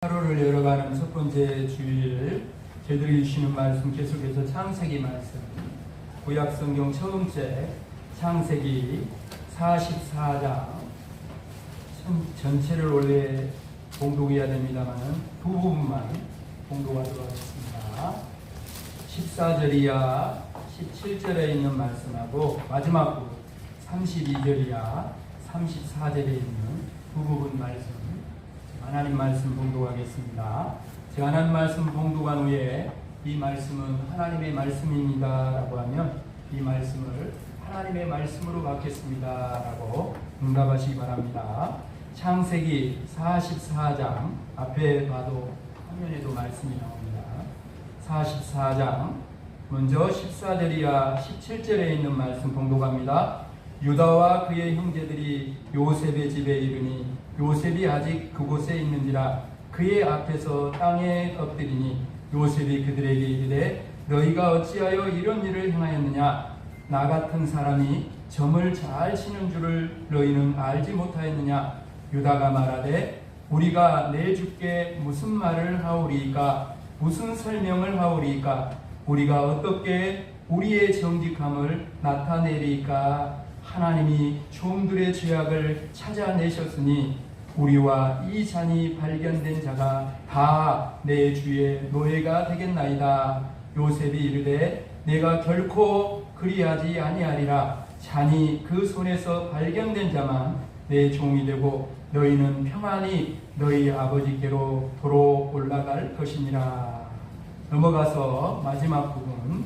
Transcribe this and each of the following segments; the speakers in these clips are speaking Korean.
하루를 열어가는 첫 번째 주일, 저희들이 주시는 말씀 계속해서 창세기 말씀, 구약성경 처음째 창세기 44장 전체를 원래 봉독해야 됩니다만 두 부분만 봉독하도록 하겠습니다. 14절이야 17절에 있는 말씀하고 마지막 부분 32절이야 34절에 있는 두 부분 말씀, 하나님 말씀 봉독하겠습니다. 제가 하나님 말씀 봉독한 후에 이 말씀은 하나님의 말씀입니다 라고 하면 이 말씀을 하나님의 말씀으로 받겠습니다 라고 응답하시기 바랍니다. 창세기 44장 앞에 봐도 화면에도 말씀이 나옵니다. 44장 먼저 14절이야 17절에 있는 말씀 봉독합니다. 유다와 그의 형제들이 요셉의 집에 이르니 요셉이 아직 그곳에 있는지라 그의 앞에서 땅에 엎드리니 요셉이 그들에게 이르되 너희가 어찌하여 이런 일을 행하였느냐? 나 같은 사람이 점을 잘 치는 줄을 너희는 알지 못하였느냐? 유다가 말하되 우리가 내 주께 무슨 말을 하오리이까? 무슨 설명을 하오리이까? 우리가 어떻게 우리의 정직함을 나타내리이까? 하나님이 종들의 죄악을 찾아내셨으니 우리와 이 잔이 발견된 자가 다 내 주의 노예가 되겠나이다. 요셉이 이르되 내가 결코 그리하지 아니하리라. 잔이 그 손에서 발견된 자만 내 종이 되고 너희는 평안히 너희 아버지께로 도로 올라갈 것이니라. 넘어가서 마지막 부분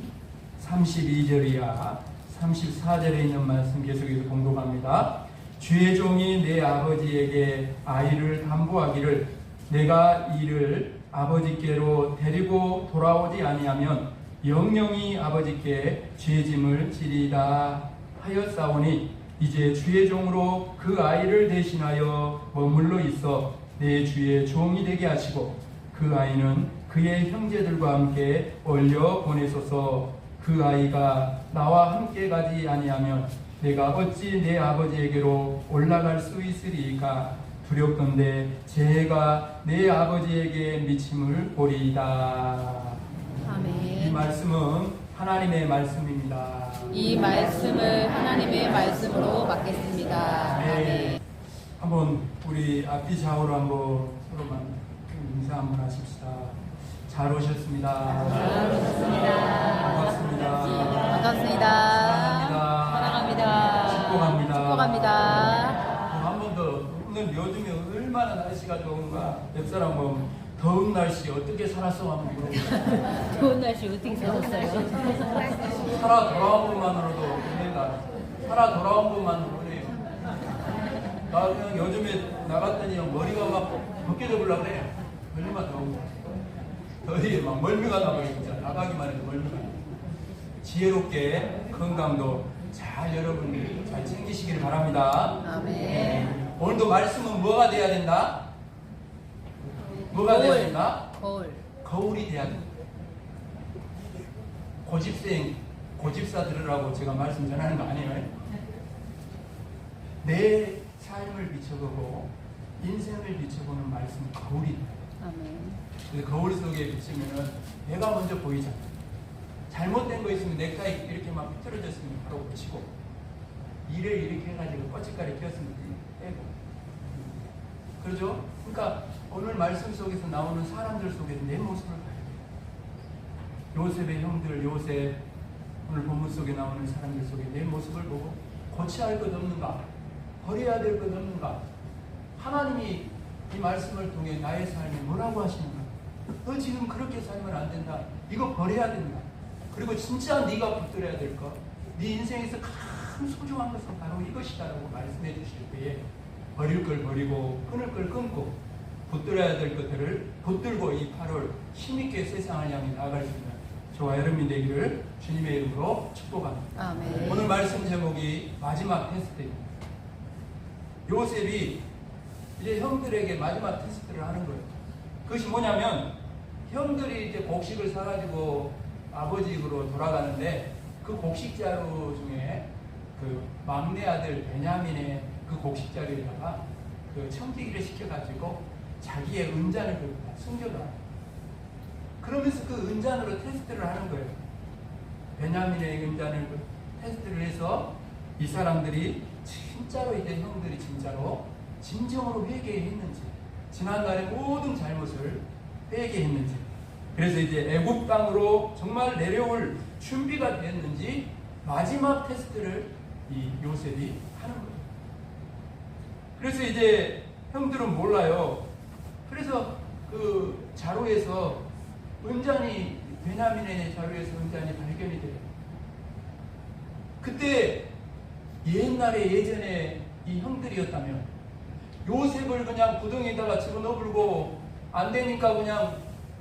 32절이야 34절에 있는 말씀 계속해서 공독합니다. 주의 종이 내 아버지에게 아이를 담보하기를 내가 이를 아버지께로 데리고 돌아오지 아니하면 영영이 아버지께 죄짐을 지리다 하였사오니 이제 주의 종으로 그 아이를 대신하여 머물러 있어 내 주의 종이 되게 하시고 그 아이는 그의 형제들과 함께 올려 보내소서. 그 아이가 나와 함께 가지 아니하면 내가 어찌 내 아버지에게로 올라갈 수 있으리까? 두렵건대 제가 내 아버지에게 미침을 보리이다. 아멘. 이 말씀은 하나님의 말씀입니다. 이 말씀을 하나님의 말씀으로 받겠습니다. 아멘. 한번 우리 앞뒤 좌우로 한번 서로만 인사 한번 하십시다. 잘 오셨습니다. 잘 오셨습니다. 반갑습니다. 반갑습니다. 사랑합니다. 축복합니다. 축복합니다. 한 번 더, 오늘 요즘에 얼마나 날씨가 좋은가? 옆사람 보면 더운 날씨 어떻게 살았어? 한번 물어보세요. 좋은 날씨 어떻게 사셨어요? 살아 돌아온 것만으로도 은혜가, 살아 돌아온 것만으로 은혜요. 나 그냥 요즘에 나갔더니 머리가 막 벗겨져 보려고 그래. 멀미가 더운 거. 더위에 막 멀미가 나버려. 진짜 나가기만 해도 멀미가 나. 지혜롭게 건강도 잘 여러분 잘 챙기시길 바랍니다. 아멘. 오늘도 말씀은 뭐가 돼야 된다? 뭐가 돼야 된다? 거울. 거울이 돼야 된다. 고집생, 고집사 들으라고 제가 말씀 전하는 거 아니에요? 내 삶을 비춰보고 인생을 비춰보는 말씀은 거울이 돼요. 아멘. 근데 거울 속에 비치면은 내가 먼저 보이잖아. 잘못된 거 있으면 넥타이 이렇게 막 삐뚤어졌으면 바로 고치고 일을 이렇게 해가지고 꼬치까지 끼었으면 빼고. 그렇죠? 그러니까 오늘 말씀 속에서 나오는 사람들 속에 내 모습을 봐야 돼. 요셉의 형들, 요셉, 오늘 본문 속에 나오는 사람들 속에 내 모습을 보고 고쳐야 할 것 없는가? 버려야 될 것 없는가? 하나님이 이 말씀을 통해 나의 삶에 뭐라고 하시는가? 너 지금 그렇게 살면 안 된다. 이거 버려야 된다. 그리고 진짜 네가 붙들어야 될 것, 네 인생에서 가장 소중한 것은 바로 이것이다라고 말씀해 주실 때에 버릴 걸 버리고 끊을 걸 끊고 붙들어야 될 것들을 붙들고 이 8월 힘있게 세상을 향해 나아갈 수 있는 저와 여러분이 되기를 주님의 이름으로 축복합니다. 아멘. 오늘 말씀 제목이 마지막 테스트입니다. 요셉이 이제 형들에게 마지막 테스트를 하는 거예요. 그것이 뭐냐면 형들이 이제 곡식을 사가지고 아버지 집으로 돌아가는데 그 곡식자루 중에 그 막내 아들 베냐민의 그 곡식자루에다가 그 청지기를 시켜가지고 자기의 은잔을 숨겨놔. 그러면서 그 은잔으로 테스트를 하는 거예요. 베냐민의 은잔을 테스트를 해서 이 사람들이 진짜로 이제 형들이 진짜로 진정으로 회개했는지, 지난날의 모든 잘못을 회개했는지, 그래서 이제 애굽 땅으로 정말 내려올 준비가 됐는지 마지막 테스트를 이 요셉이 하는 거예요. 그래서 이제 형들은 몰라요. 그래서 그 자루에서 은잔이, 베냐민의 자루에서 은잔이 발견이 돼요. 그때 옛날에 예전에 이 형들이었다면 요셉을 그냥 구덩이에다가 집어넣어불고 안 되니까 그냥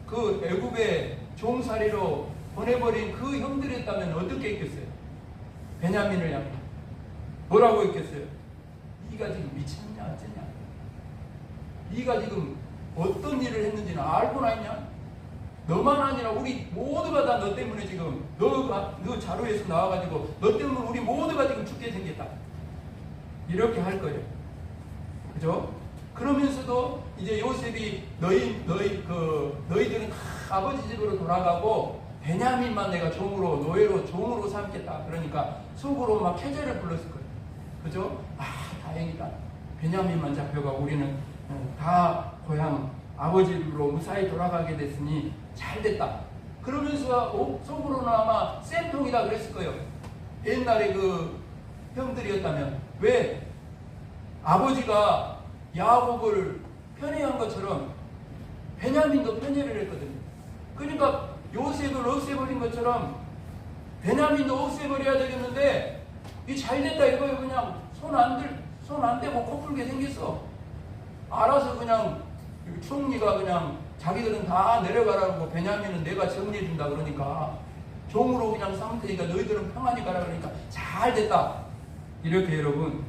그 애굽의 종살이로 보내버린 그 형들이었다면 어떻게 했겠어요? 베냐민을 향해 뭐라고 했겠어요? 네가 지금 미쳤냐 어쩌냐? 네가 지금 어떤 일을 했는지는 알고나 있냐? 너만 아니라 우리 모두가 다 너 때문에 지금 너 자루에서 나와가지고 너 때문에 우리 모두가 지금 죽게 생겼다. 이렇게 할 거예요. 그죠? 그러면서도 이제 요셉이 너희들은 다 아버지 집으로 돌아가고 베냐민만 내가 노예로 종으로 삼겠다. 그러니까 속으로 막 캐제를 불렀을 거예요. 그죠? 다행이다. 베냐민만 잡혀가고 우리는 다 고향 아버지 집으로 무사히 돌아가게 됐으니 잘 됐다. 그러면서 속으로는 아마 쌤통이다 그랬을 거예요. 옛날에 그 형들이었다면. 왜? 아버지가 야곱을 편애한 것처럼 베냐민도 편애를 했거든요. 그러니까 요셉을 없애버린 것처럼 베냐민도 없애버려야 되겠는데 이 잘됐다 이거예요. 그냥 손 안 대고 코 풀게 생겼어. 알아서 그냥 총리가 그냥 자기들은 다 내려가라고 베냐민은 내가 정리해준다 그러니까 종으로 그냥 삼을 테니까 너희들은 평안히 가라 그러니까 잘 됐다. 이렇게 여러분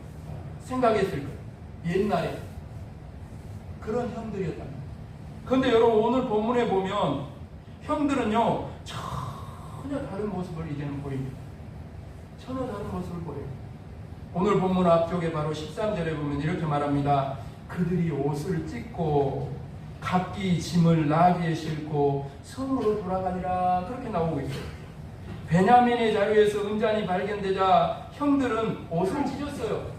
생각했을 거예요. 옛날에 그런 형들이었답니다. 그런데 여러분 오늘 본문에 보면 형들은요 전혀 다른 모습을 이제는 보입니다. 전혀 다른 모습을 보여요. 오늘 본문 앞쪽에 바로 13절에 보면 이렇게 말합니다. 그들이 옷을 찢고 각기 짐을 나귀에 싣고 성으로 돌아가니라. 그렇게 나오고 있어요. 베냐민의 자루에서 은잔이 발견되자 형들은 옷을 찢었어요.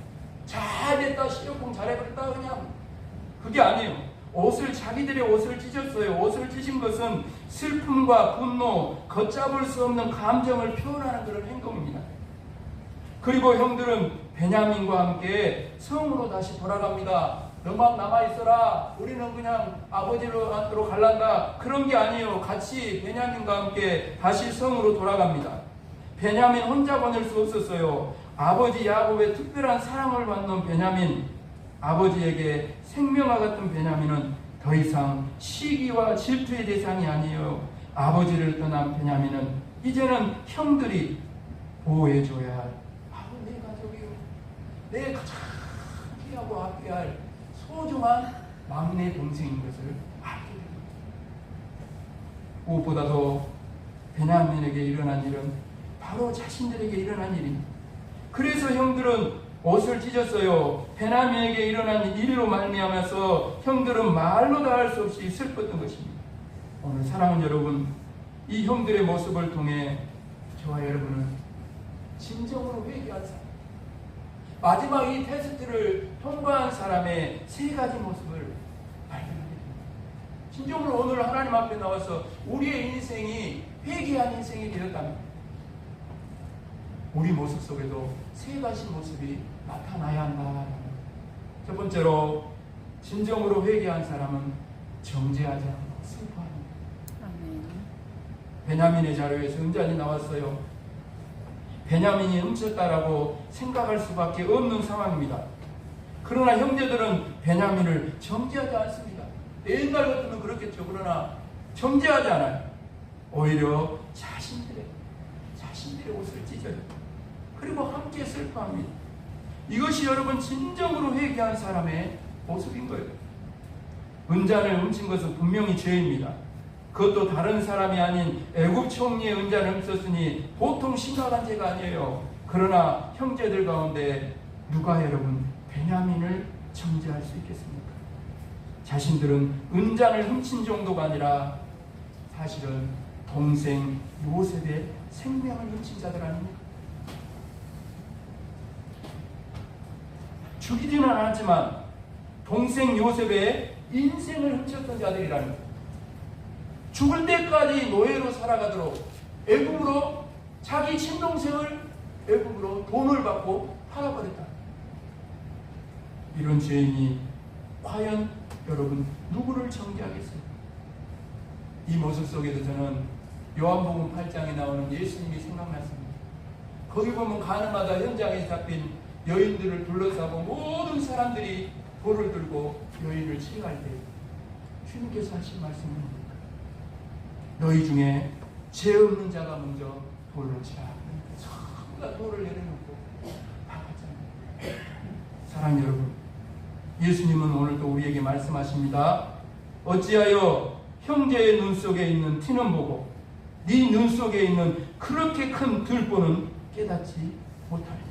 잘됐다, 시력공 잘해버렸다. 그냥 그게 아니에요. 자기들의 옷을 찢었어요. 옷을 찢은 것은 슬픔과 분노, 걷잡을 수 없는 감정을 표현하는 그런 행동입니다. 그리고 형들은 베냐민과 함께 성으로 다시 돌아갑니다. 너만 남아있어라. 우리는 그냥 아버지로 갈란다. 그런 게 아니에요. 같이 베냐민과 함께 다시 성으로 돌아갑니다. 베냐민 혼자 보낼 수 없었어요. 아버지 야곱의 특별한 사랑을 받는 베냐민, 아버지에게 생명과 같은 베냐민은 더 이상 시기와 질투의 대상이 아니에요. 아버지를 떠난 베냐민은 이제는 형들이 보호해줘야 할 내 가족이요. 내 가장 귀하고 아껴할 소중한 막내 동생인 것을 알게 됩니다. 무엇보다도 베냐민에게 일어난 일은 바로 자신들에게 일어난 일입니다. 그래서 형들은 옷을 찢었어요. 베냐민에게 일어난 일로 말미암아서 형들은 말로 다 할 수 없이 슬펐던 것입니다. 오늘 사랑하는 여러분, 이 형들의 모습을 통해 저와 여러분은 진정으로 회개한 사람, 마지막 이 테스트를 통과한 사람의 세 가지 모습을 발견하게 됩니다. 진정으로 오늘 하나님 앞에 나와서 우리의 인생이 회개한 인생이 되었다면 우리 모습 속에도 세 가지 모습이 나타나야 한다. 첫 번째로 진정으로 회개한 사람은 정죄하지 않고 슬퍼합니다. 베냐민의 자료에서 은잔이 나왔어요. 베냐민이 훔쳤다라고 생각할 수밖에 없는 상황입니다. 그러나 형제들은 베냐민을 정죄하지 않습니다. 옛날 같으면 그렇겠죠. 그러나 정죄하지 않아요. 오히려 자신들의 옷을 찢어요. 그리고 함께 슬퍼합니다. 이것이 여러분 진정으로 회개한 사람의 모습인 거예요. 은잔을 훔친 것은 분명히 죄입니다. 그것도 다른 사람이 아닌 애굽 총리의 은잔을 훔쳤으니 보통 심각한 죄가 아니에요. 그러나 형제들 가운데 누가 여러분 베냐민을 정죄할 수 있겠습니까? 자신들은 은잔을 훔친 정도가 아니라 사실은 동생 요셉의 생명을 훔친 자들 아닙니까? 죽이지는 않았지만 동생 요셉의 인생을 훔쳤던 자들이라는 거예요. 죽을 때까지 노예로 살아가도록 애국으로 자기 친동생을 애국으로 돈을 받고 팔아버렸다. 이런 죄인이 과연 여러분 누구를 정죄하겠어요? 이 모습 속에서 저는 요한복음 8장에 나오는 예수님이 생각났습니다. 거기 보면 가늠하다 현장에 잡힌 여인들을 둘러싸고 모든 사람들이 돌을 들고 여인을 치할 때 주님께서 하신 말씀은 뭡니까? 너희 중에 죄 없는 자가 먼저 돌을 치라. 전부 다 돌을 내려놓고 박았잖아요. 사랑 여러분, 예수님은 오늘 또 우리에게 말씀하십니다. 어찌하여 형제의 눈 속에 있는 티는 보고 네 눈 속에 있는 그렇게 큰 들보는 깨닫지 못하리라.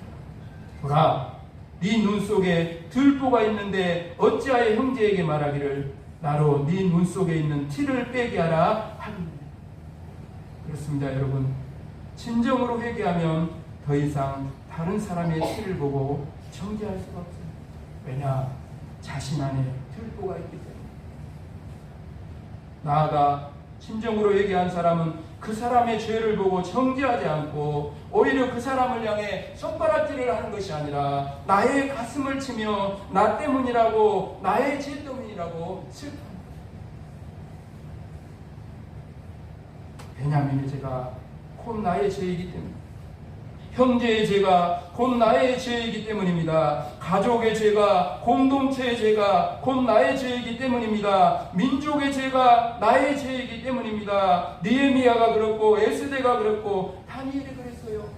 보라, 네 눈 속에 들보가 있는데 어찌하여 형제에게 말하기를 나로 네 눈 속에 있는 티를 빼게 하라 하느냐. 그렇습니다, 여러분. 진정으로 회개하면 더 이상 다른 사람의 티를 보고 정죄할 수가 없어요. 왜냐? 자신 안에 들보가 있기 때문에. 나아가 진정으로 회개한 사람은 그 사람의 죄를 보고 정죄하지 않고 오히려 그 사람을 향해 손가락질을 하는 것이 아니라 나의 가슴을 치며 나 때문이라고, 나의 죄 때문이라고 슬퍼합니다. 베냐민의 죄가 곧 나의 죄이기 때문에, 형제의 죄가 곧 나의 죄이기 때문입니다. 가족의 죄가, 공동체의 죄가 곧 나의 죄이기 때문입니다. 민족의 죄가 나의 죄이기 때문입니다. 느헤미야가 그렇고 에스더가 그렇고 다니엘이 그랬어요.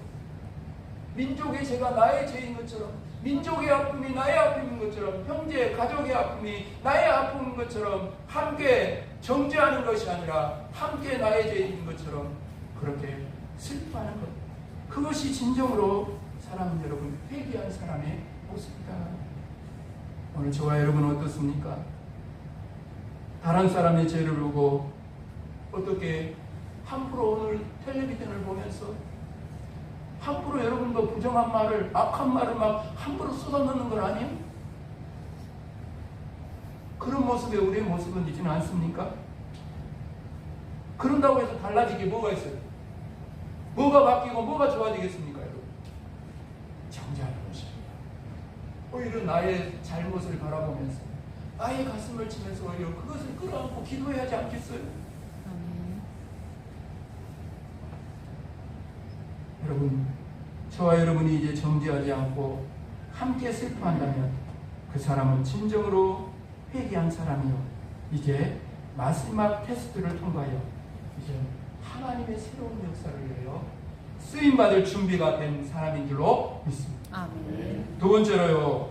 민족의 죄가 나의 죄인 것처럼, 민족의 아픔이 나의 아픔인 것처럼, 형제, 가족의 아픔이 나의 아픔인 것처럼 함께 정죄하는 것이 아니라 함께 나의 죄인 것처럼 그렇게 슬퍼하는 것. 그것이 진정으로 사랑하는 여러분, 회개한 사람의 모습이다. 오늘 저와 여러분 어떻습니까? 다른 사람의 죄를 보고 어떻게 함부로 오늘 텔레비전을 보면서 함부로 여러분도 부정한 말을, 악한 말을 막 함부로 쏟아넣는 건 아니에요? 그런 모습에 우리의 모습은 있지는 않습니까? 그런다고 해서 달라지게 뭐가 있어요? 뭐가 바뀌고 뭐가 좋아지겠습니까, 여러분? 정죄하는 것입니다. 오히려 나의 잘못을 바라보면서 나의 가슴을 치면서 오히려 그것을 끌어안고 기도해야 하지 않겠어요? 여러분, 저와 여러분이 이제 정죄하지 않고 함께 슬퍼한다면 그 사람은 진정으로 회개한 사람이요, 이제 마지막 테스트를 통과하여 이제 하나님의 새로운 역사를 위하여 쓰임받을 준비가 된 사람인 줄로 믿습니다. 아멘. 두 번째로요,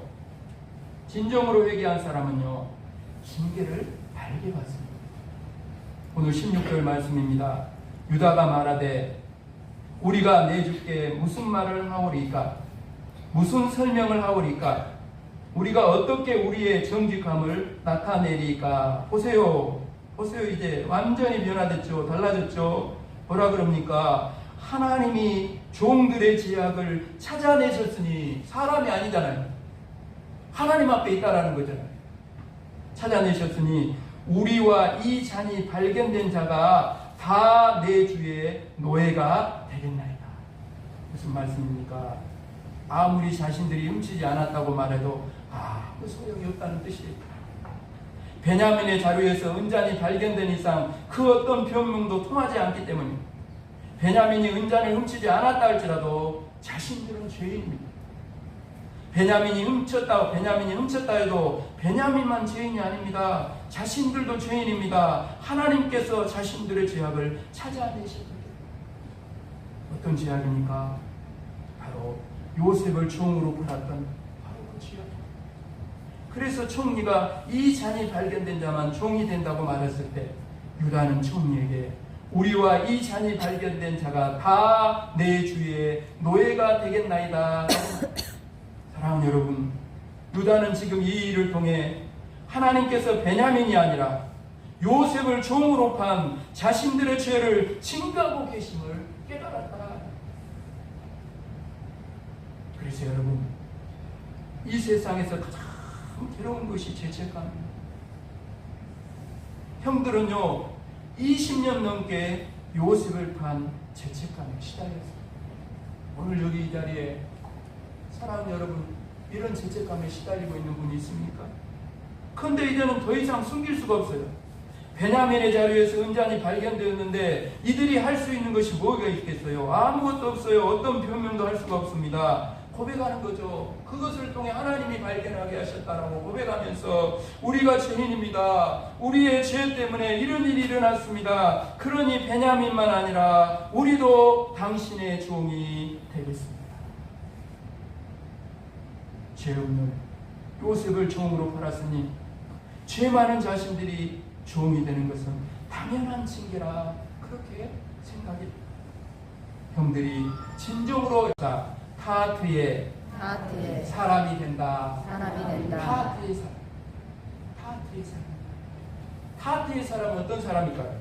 진정으로 회개한 사람은요, 징계를 알게 받습니다. 오늘 16절 말씀입니다. 유다가 말하되 우리가 내 주께 무슨 말을 하오리까? 무슨 설명을 하오리까? 우리가 어떻게 우리의 정직함을 나타내리까? 보세요. 이제 완전히 변화됐죠. 달라졌죠. 뭐라 그럽니까? 하나님이 종들의 죄악을 찾아내셨으니, 사람이 아니잖아요. 하나님 앞에 있다라는 거잖아요. 찾아내셨으니 우리와 이 잔이 발견된 자가 다 내 주의 노예가 되겠나이다. 무슨 말씀입니까? 아무리 자신들이 훔치지 않았다고 말해도 아무 소용이 없다는 뜻이에요. 베냐민의 자루에서 은잔이 발견된 이상 그 어떤 변명도 통하지 않기 때문입니다. 베냐민이 은잔을 훔치지 않았다 할지라도 자신들은 죄인입니다. 베냐민이 훔쳤다 해도 베냐민만 죄인이 아닙니다. 자신들도 죄인입니다. 하나님께서 자신들의 죄악을 찾아내셨습니다. 어떤 죄악입니까? 바로 요셉을 종으로 팔았던 바로 그 죄악. 그래서 총리가 이 잔이 발견된 자만 종이 된다고 말했을 때 유다는 총리에게 우리와 이 잔이 발견된 자가 다 내 주의 노예가 되겠나이다. 사랑하는 여러분, 유다는 지금 이 일을 통해 하나님께서 베냐민이 아니라 요셉을 종으로 판 자신들의 죄를 징계하고 계심을 깨달았다. 그래서 여러분, 이 세상에서 가장 괴로운 것이 죄책감입니다. 형들은요 20년 넘게 요셉을 판 죄책감에 시달렸어요. 오늘 여기 이 자리에 사랑하는 여러분, 이런 죄책감에 시달리고 있는 분이 있습니까? 그런데 이제는 더 이상 숨길 수가 없어요. 베냐민의 자리에서 은잔이 발견되었는데 이들이 할 수 있는 것이 뭐가 있겠어요? 아무것도 없어요. 어떤 변명도 할 수가 없습니다. 고백하는 거죠. 그것을 통해 하나님이 발견하게 하셨다라고 고백하면서 우리가 죄인입니다. 우리의 죄 때문에 이런 일이 일어났습니다. 그러니 베냐민만 아니라 우리도 당신의 종이 되겠습니다. 죄 없는 요셉을 종으로 팔았으니 죄 많은 자신들이 종이 되는 것은 당연한 징계라, 그렇게 생각이. 형들이 진정으로 타트의 사람이 된다. 타트의 사람. 타트의 사람은 어떤 사람일까요?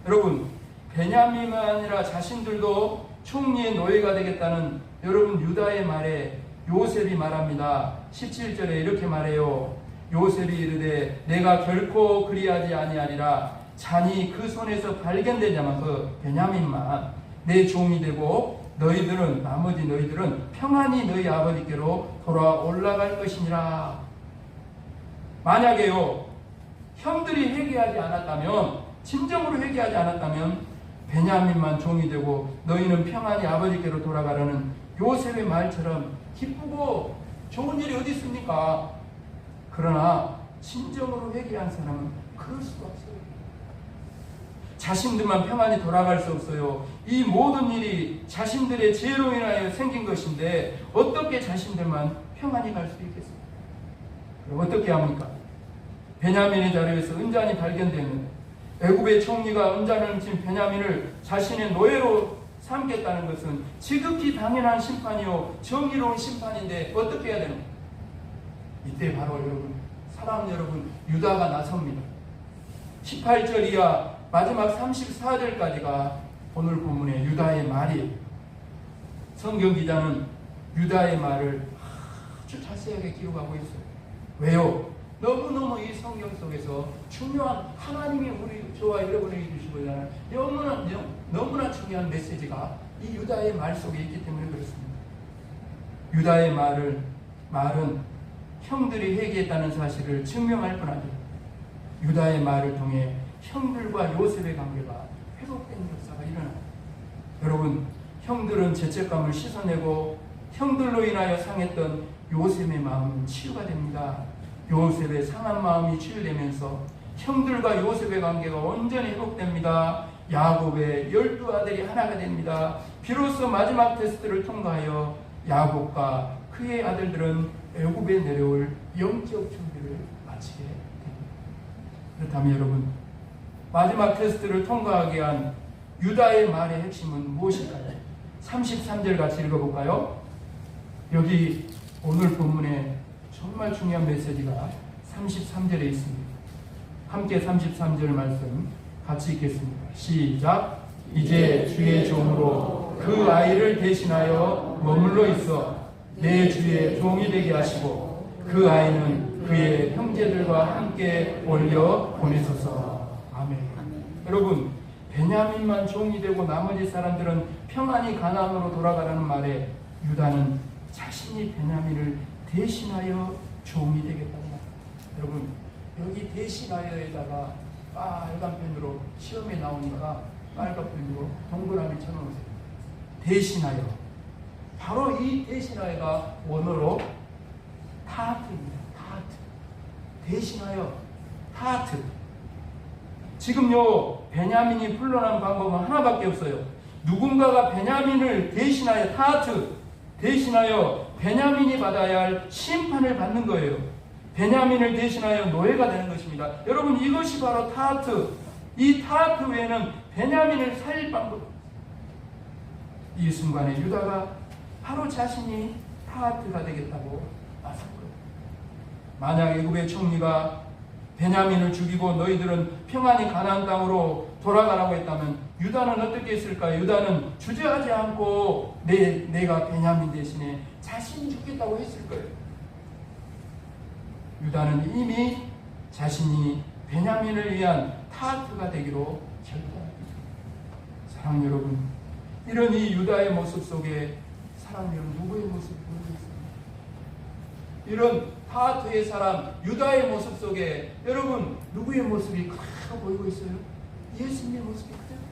여러분, 베냐민만 아니라 자신들도 총리의 노예가 되겠다는 여러분 유다의 말에 요셉이 말합니다. 17절에 이렇게 말해요. 요셉이 이르되 내가 결코 그리하지 아니하리라. 잔이 그 손에서 발견되자마자 그 베냐민만 내 종이 되고 나머지 너희들은 평안히 너희 아버지께로 돌아 올라갈 것이니라. 만약에요 형들이 회개하지 않았다면, 진정으로 회개하지 않았다면 베냐민만 종이 되고 너희는 평안히 아버지께로 돌아가라는 요셉의 말처럼 기쁘고 좋은 일이 어디 있습니까? 그러나 진정으로 회개한 사람은 그럴 수가 없어요. 자신들만 평안히 돌아갈 수 없어요. 이 모든 일이 자신들의 죄로 인하여 생긴 것인데 어떻게 자신들만 평안히 갈 수 있겠어요? 그럼 어떻게 합니까? 베냐민의 자리에서 은잔이 발견되는 애굽의 총리가 은잔을 훔친 베냐민을 자신의 노예로 삼겠다는 것은 지극히 당연한 심판이요 정의로운 심판인데 어떻게 해야 되는 거예요? 이때 바로 여러분, 사랑하는 여러분, 유다가 나섭니다. 18절 이하 마지막 34절까지가 오늘 본문의 유다의 말이에요. 성경 기자는 유다의 말을 아주 자세하게 기록하고 있어요. 왜요? 너무너무 이 성경 속에서 중요한, 하나님이 저와 여러분에게 주시고자 하는 너무나 중요한 메시지가 이 유다의 말 속에 있기 때문에 그렇습니다. 유다의 말은 형들이 회개했다는 사실을 증명할 뿐 아니라 유다의 말을 통해 형들과 요셉의 관계가 회복되는 역사가 일어납니다. 여러분, 형들은 죄책감을 씻어내고 형들로 인하여 상했던 요셉의 마음은 치유가 됩니다. 요셉의 상한 마음이 치유되면서 형들과 요셉의 관계가 온전히 회복됩니다. 야곱의 12아들이 하나가 됩니다. 비로소 마지막 테스트를 통과하여 야곱과 그의 아들들은 애굽에 내려올 영적 준비를 마치게 됩니다. 그렇다면 여러분, 마지막 테스트를 통과하게 한 유다의 말의 핵심은 무엇일까요? 33절 같이 읽어볼까요? 여기 오늘 본문에 정말 중요한 메시지가 33절에 있습니다. 함께 33절 말씀 같이 읽겠습니다. 시작. 이제 주의 종으로 그 아이를 대신하여 머물러 있어 내 주의 종이 되게 하시고 그 아이는 그의 형제들과 함께 올려 보내소서. 아멘. 여러분, 베냐민만 종이 되고 나머지 사람들은 평안히 가나안으로 돌아가라는 말에 유다는 자신이 베냐민을 대신하여 종이 되겠다고 합니다. 여러분, 여기 대신하여에다가 빨간펜으로 시험에 나오니까 빨간펜으로 동그라미 쳐놓으세요. 대신하여. 바로 이 대신하여가 원어로 타트입니다. 타트. 대신하여. 타트. 지금요, 베냐민이 풀려난 방법은 하나밖에 없어요. 누군가가 베냐민을 대신하여, 타트, 대신하여 베냐민이 받아야 할 심판을 받는 거예요. 베냐민을 대신하여 노예가 되는 것입니다. 여러분, 이것이 바로 타트. 이 타트 외에는 베냐민을 살릴 방법. 이 순간에 유다가 바로 자신이 타트가 되겠다고 나선 거예요. 만약 애굽의 총리가 베냐민을 죽이고 너희들은 평안히 가나안 땅으로 돌아가라고 했다면 유다는 어떻게 했을까요? 유다는 주저하지 않고 내가 베냐민 대신에 자신이 죽겠다고 했을 거예요. 유다는 이미 자신이 베냐민을 위한 타투가 되기로 결단합니다. 사랑 여러분, 이런 이 유다의 모습 속에 사랑 여러분 누구의 모습이 보이고 있습니까? 이런 타투의 사람 유다의 모습 속에 여러분 누구의 모습이 그대로 보이고 있어요? 예수님의 모습이 그대로.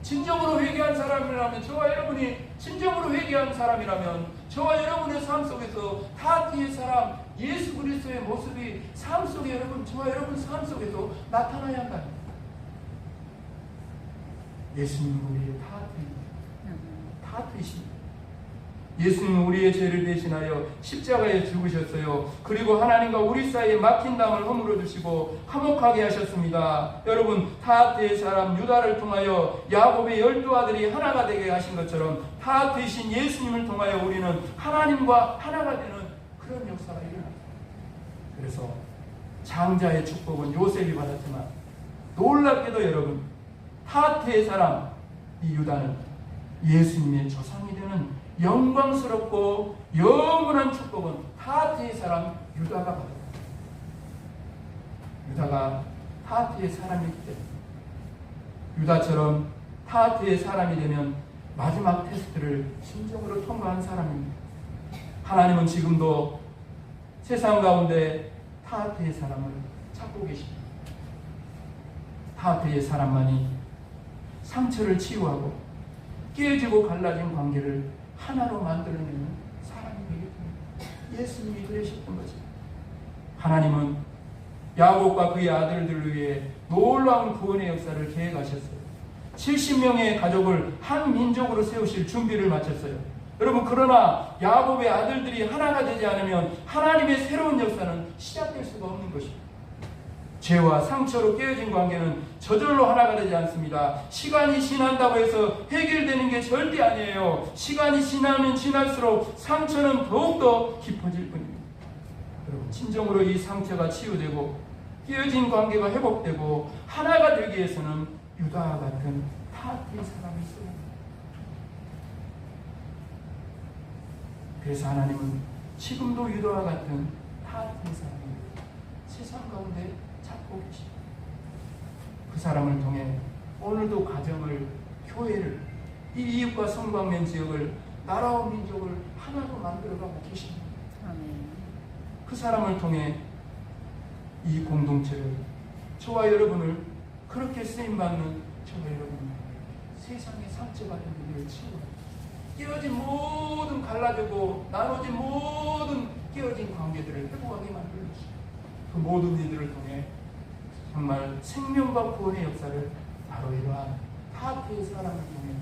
진정으로 회개한 사람이라면, 저와 여러분이 진정으로 회개한 사람이라면 저와 여러분의 삶 속에서 타투의 사람 예수 그리스도의 모습이 삶 속에 여러분, 저와 여러분 삶 속에도 나타나야 한다. 예수님은 우리의 타투이십니다. 예수님은 우리의 죄를 대신하여 십자가에 죽으셨어요. 그리고 하나님과 우리 사이에 막힌 담을 허물어 주시고 화목하게 하셨습니다. 여러분, 타투의 사람 유다를 통하여 야곱의 12아들이 하나가 되게 하신 것처럼 타투이신 예수님을 통하여 우리는 하나님과 하나가 되는 그런 역사가 일어납니다. 그래서 장자의 축복은 요셉이 받았지만 놀랍게도 여러분, 타투의 사람 이 유다는 예수님의 조상이 되는 영광스럽고 영원한 축복은 타투의 사람 유다가 받았다. 유다가 타투의 사람이기 때문에 유다처럼 타투의 사람이 되면 마지막 테스트를 진정으로 통과한 사람입니다. 하나님은 지금도 세상 가운데 타투의 사람을 찾고 계십니다. 타투의 사람만이 상처를 치유하고 깨지고 갈라진 관계를 하나로 만들어내는 사람이 되기 때문에 예수님이 그러셨던 거죠. 하나님은 야곱과 그의 아들들을 위해 놀라운 구원의 역사를 계획하셨어요. 70명의 가족을 한 민족으로 세우실 준비를 마쳤어요. 여러분, 그러나 야곱의 아들들이 하나가 되지 않으면 하나님의 새로운 역사는 시작될 수가 없는 것입니다. 죄와 상처로 깨어진 관계는 저절로 하나가 되지 않습니다. 시간이 지난다고 해서 해결되는 게 절대 아니에요. 시간이 지나면 지날수록 상처는 더욱더 깊어질 뿐입니다. 여러분, 진정으로 이 상처가 치유되고 깨어진 관계가 회복되고 하나가 되기 위해서는 유다와 같은 타투의 사람이 있어야 합니다. 그래서 하나님은 지금도 유다와 같은 타투의 사람이 세상 가운데 찾고 계십니다. 그 사람을 통해 오늘도 가정을, 교회를, 이 이웃과 성광면 지역을, 나라와 민족을 하나로 만들어가고 계십니다. 아멘. 그 사람을 통해 이 공동체를, 저와 여러분을 그렇게 쓰임받는 저와 여러분, 세상의 상처받은 일을 치유하고 깨어진 모든 갈라지고 나눠진 모든 깨어진 관계들을 회복하게 만들어 주십니다. 그 모든 이들을 통해 정말 생명과 구원의 역사를 바로 이러한 타투의 사람을 통해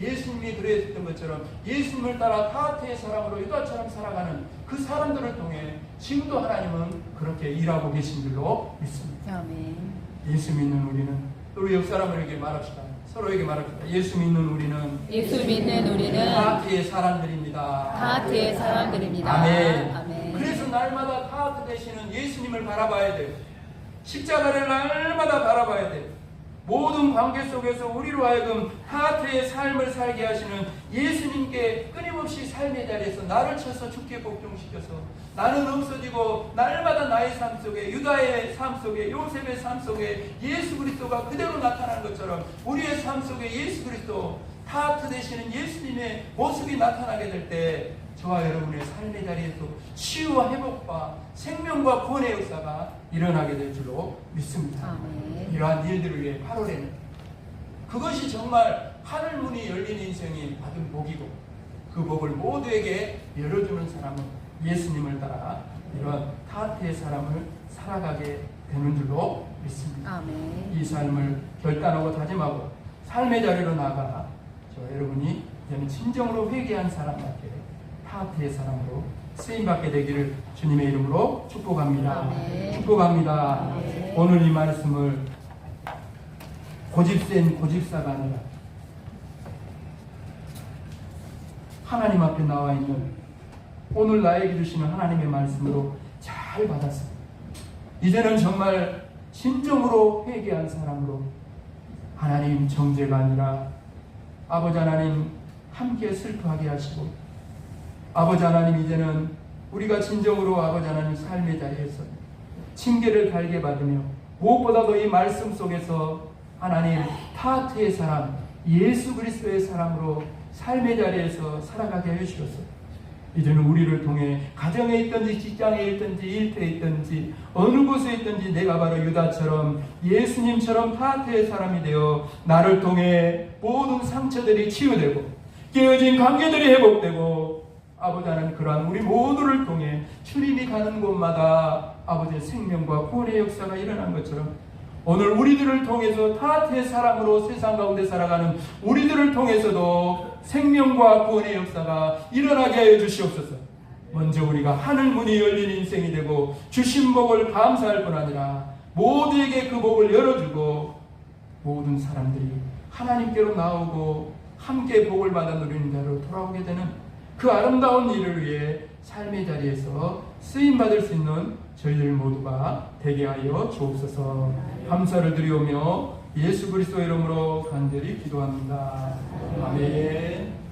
예수님이 그랬던 것처럼 예수님을 따라 타투의 사람으로 유다처럼 살아가는 그 사람들을 통해 지금도 하나님은 그렇게 일하고 계신 줄로 믿습니다. 아멘. 예수 믿는 우리는, 우리 옆 사람에게 말합시다. 서로에게 말합시다. 예수 믿는 우리는 타투의 사람들입니다. 타투의 사람들입니다. 아멘. 아멘. 그래서 날마다 타투 되시는 예수님을 바라봐야 돼요. 십자가를 날마다 바라봐야 돼요. 모든 관계 속에서 우리로 하여금 타투의 삶을 살게 하시는 예수님께 끊임없이 삶의 자리에서 나를 쳐서 죽게 복종시켜서 나는 없어지고 날마다 나의 삶 속에, 유다의 삶 속에, 요셉의 삶 속에 예수 그리스도가 그대로 나타나는 것처럼 우리의 삶 속에 예수 그리스도, 타투 되시는 예수님의 모습이 나타나게 될 때 저와 여러분의 삶의 자리에서 치유와 회복과 생명과 구원의 역사가 일어나게 될 줄로 믿습니다. 아멘. 이러한 일들을 위해 8월에는 그것이 정말 하늘 문이 열린 인생이 받은 복이고, 그 복을 모두에게 열어주는 사람은 예수님을 따라 이러한 타투의 사람을 살아가게 되는 줄로 믿습니다. 아멘. 이 삶을 결단하고 다짐하고 삶의 자리로 나아가 저와 여러분이 이제는 진정으로 회개한 사람답게 타투의 사람으로 쓰임받게 되기를 주님의 이름으로 축복합니다. 아멘. 축복합니다. 아멘. 오늘 이 말씀을 고집센 고집사가 아니라 하나님 앞에 나와 있는 오늘 나에게 주시는 하나님의 말씀으로 잘 잘 받았어요. 이제는 정말 진정으로 회개한 사람으로 하나님 정죄가 아니라 아버지 하나님 함께 슬퍼하게 하시고, 아버지 하나님 이제는 우리가 진정으로 아버지 하나님 삶의 자리에서 징계를 달게 받으며 무엇보다도 이 말씀 속에서 하나님 타트의 사람, 예수 그리스도의 사람으로 삶의 자리에서 살아가게 해주셨어요. 이제는 우리를 통해 가정에 있든지 직장에 있든지 일터에 있든지 어느 곳에 있든지 내가 바로 유다처럼 예수님처럼 타트의 사람이 되어 나를 통해 모든 상처들이 치유되고 깨어진 관계들이 회복되고, 아버지 하나님 그러한 우리 모두를 통해 주님이 가는 곳마다 아버지의 생명과 구원의 역사가 일어난 것처럼 오늘 우리들을 통해서 타트의 사람으로 세상 가운데 살아가는 우리들을 통해서도 생명과 구원의 역사가 일어나게 하여 주시옵소서. 먼저 우리가 하늘 문이 열린 인생이 되고 주신 복을 감사할 뿐 아니라 모두에게 그 복을 열어주고 모든 사람들이 하나님께로 나오고 함께 복을 받아 누리는 자로 돌아오게 되는 그 아름다운 일을 위해 삶의 자리에서 쓰임받을 수 있는 저희들 모두가 되게 하여 주옵소서. 감사를 드리오며 예수 그리스도 이름으로 간절히 기도합니다. 아멘.